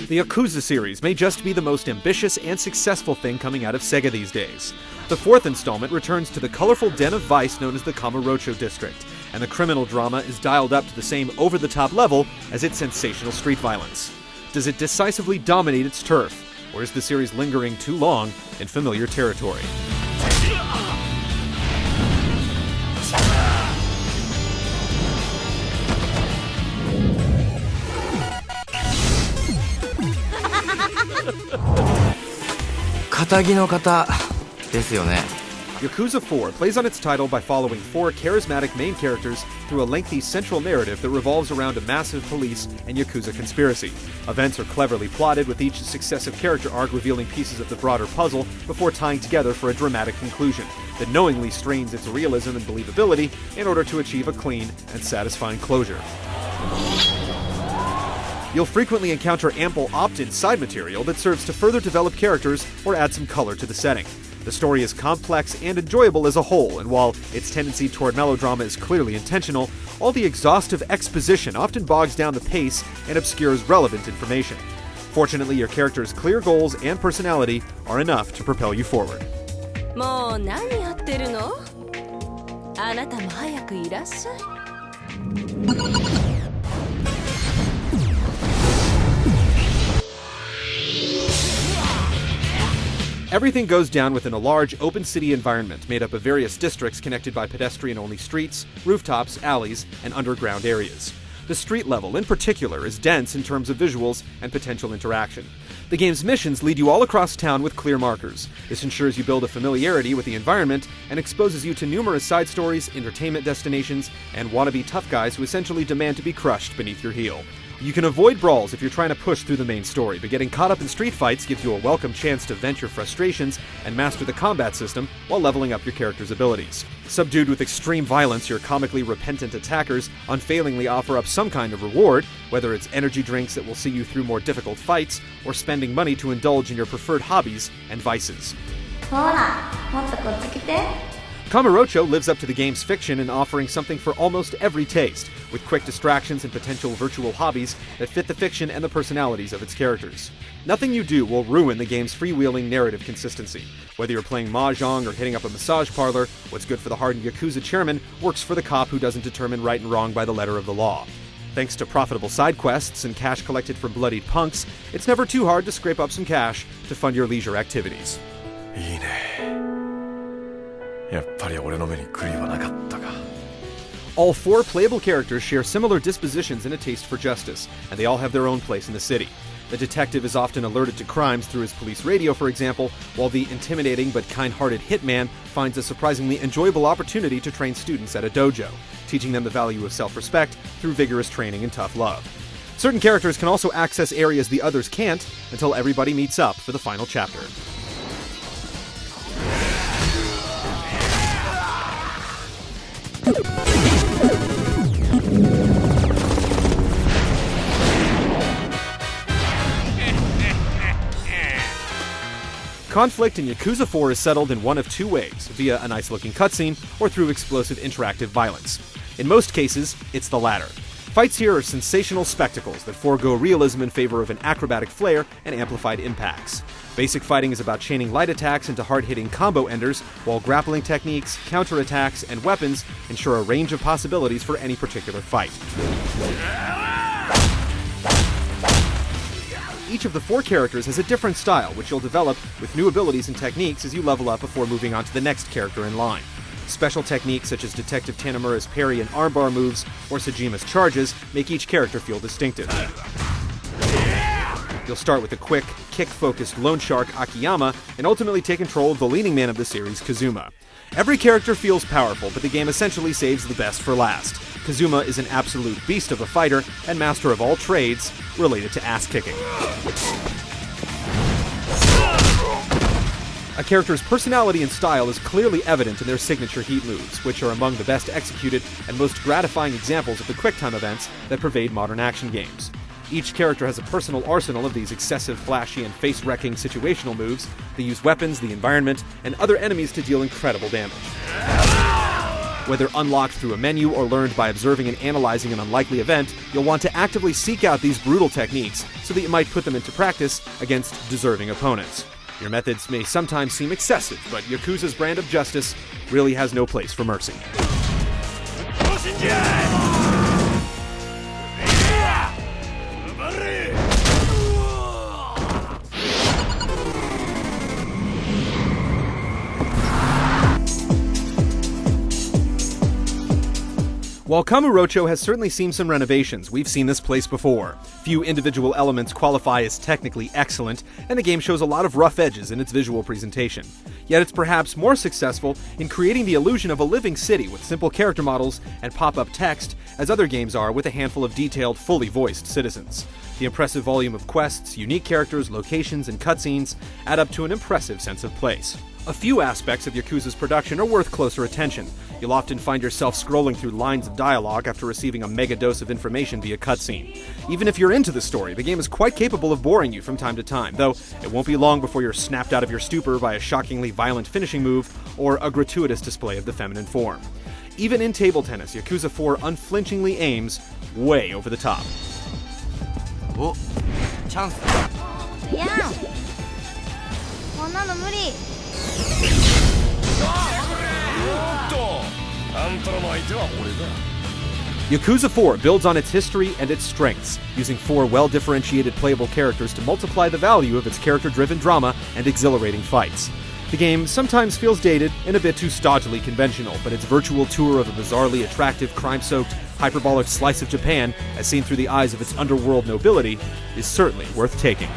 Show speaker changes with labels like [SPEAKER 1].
[SPEAKER 1] The Yakuza series may just be the most ambitious and successful thing coming out of Sega these days. The fourth installment returns to the colorful den of vice known as the Kamurocho District, and the criminal drama is dialed up to the same over-the-top level as its sensational street violence. Does it decisively dominate its turf, or is the series lingering too long in familiar territory? Yakuza 4 plays on its title by following four charismatic main characters through a lengthy central narrative that revolves around a massive police and Yakuza conspiracy. Events are cleverly plotted, with each successive character arc revealing pieces of the broader puzzle before tying together for a dramatic conclusion that knowingly strains its realism and believability in order to achieve a clean and satisfying closure. You'll frequently encounter ample opt-in side material that serves to further develop characters or add some color to the setting. The story is complex and enjoyable as a whole, and while its tendency toward melodrama is clearly intentional, all the exhaustive exposition often bogs down the pace and obscures relevant information. Fortunately, your character's clear goals and personality are enough to propel you forward.
[SPEAKER 2] もう何やってるの？あなたも早くいらっしゃい。
[SPEAKER 1] Everything goes down within a large, open city environment made up of various districts connected by pedestrian-only streets, rooftops, alleys, and underground areas. The street level, in particular, is dense in terms of visuals and potential interaction. The game's missions lead you all across town with clear markers. This ensures you build a familiarity with the environment and exposes you to numerous side stories, entertainment destinations, and wannabe tough guys who essentially demand to be crushed beneath your heel. You can avoid brawls if you're trying to push through the main story, but getting caught up in street fights gives you a welcome chance to vent your frustrations and master the combat system while leveling up your character's abilities. Subdued with extreme violence, your comically repentant attackers unfailingly offer up some kind of reward, whether it's energy drinks that will see you through more difficult fights, or spending money to indulge in your preferred hobbies and vices. Kamurocho lives up to the game's fiction in offering something for almost every taste, with quick distractions and potential virtual hobbies that fit the fiction and the personalities of its characters. Nothing you do will ruin the game's freewheeling narrative consistency. Whether you're playing mahjong or hitting up a massage parlor, what's good for the hardened Yakuza chairman works for the cop who doesn't determine right and wrong by the letter of the law. Thanks to profitable side quests and cash collected from bloodied punks, it's never too hard to scrape up some cash to fund your leisure activities.
[SPEAKER 3] いいね。やっぱり俺の目に悔いはなかったか。
[SPEAKER 1] All four playable characters share similar dispositions and a taste for justice, and they all have their own place in the city. The detective is often alerted to crimes through his police radio, for example, while the intimidating but kind-hearted hitman finds a surprisingly enjoyable opportunity to train students at a dojo, teaching them the value of self-respect through vigorous training and tough love. Certain characters can also access areas the others can't until everybody meets up for the final chapter. Conflict in Yakuza 4 is settled in one of two ways, via a nice-looking cutscene or through explosive interactive violence. In most cases, it's the latter. Fights here are sensational spectacles that forego realism in favor of an acrobatic flair and amplified impacts. Basic fighting is about chaining light attacks into hard-hitting combo enders, while grappling techniques, counterattacks, and weapons ensure a range of possibilities for any particular fight. Each of the four characters has a different style, which you'll develop with new abilities and techniques as you level up before moving on to the next character in line. Special techniques such as Detective Tanamura's parry and armbar moves or Sajima's charges make each character feel distinctive. You'll start with the quick, kick-focused loan shark Akiyama and ultimately take control of the leading man of the series, Kazuma. Every character feels powerful, but the game essentially saves the best for last. Kazuma is an absolute beast of a fighter and master of all trades related to ass-kicking. A character's personality and style is clearly evident in their signature heat moves, which are among the best executed and most gratifying examples of the quick-time events that pervade modern action games. Each character has a personal arsenal of these excessive, flashy, and face-wrecking situational moves. They use weapons, the environment, and other enemies to deal incredible damage. Whether unlocked through a menu or learned by observing and analyzing an unlikely event, you'll want to actively seek out these brutal techniques so that you might put them into practice against deserving opponents. Your methods may sometimes seem excessive, but Yakuza's brand of justice really has no place for mercy. While Kamurocho has certainly seen some renovations, we've seen this place before. Few individual elements qualify as technically excellent, and the game shows a lot of rough edges in its visual presentation. Yet it's perhaps more successful in creating the illusion of a living city with simple character models and pop-up text, as other games are with a handful of detailed, fully voiced citizens. The impressive volume of quests, unique characters, locations, and cutscenes add up to an impressive sense of place. A few aspects of Yakuza's production are worth closer attention. You'll often find yourself scrolling through lines of dialogue after receiving a mega dose of information via cutscene. Even if you're into the story, the game is quite capable of boring you from time to time, though it won't be long before you're snapped out of your stupor by a shockingly violent finishing move or a gratuitous display of the feminine form. Even in table tennis, Yakuza 4 unflinchingly aims way over the top.
[SPEAKER 4] Oh, chance.
[SPEAKER 2] Yeah. こんなの無理。
[SPEAKER 1] Yakuza 4 builds on its history and its strengths, using 4 well-differentiated playable characters to multiply the value of its character-driven drama and exhilarating fights. The game sometimes feels dated and a bit too stodgily conventional, but its virtual tour of a bizarrely attractive, crime-soaked, hyperbolic slice of Japan, as seen through the eyes of its underworld nobility, is certainly worth taking.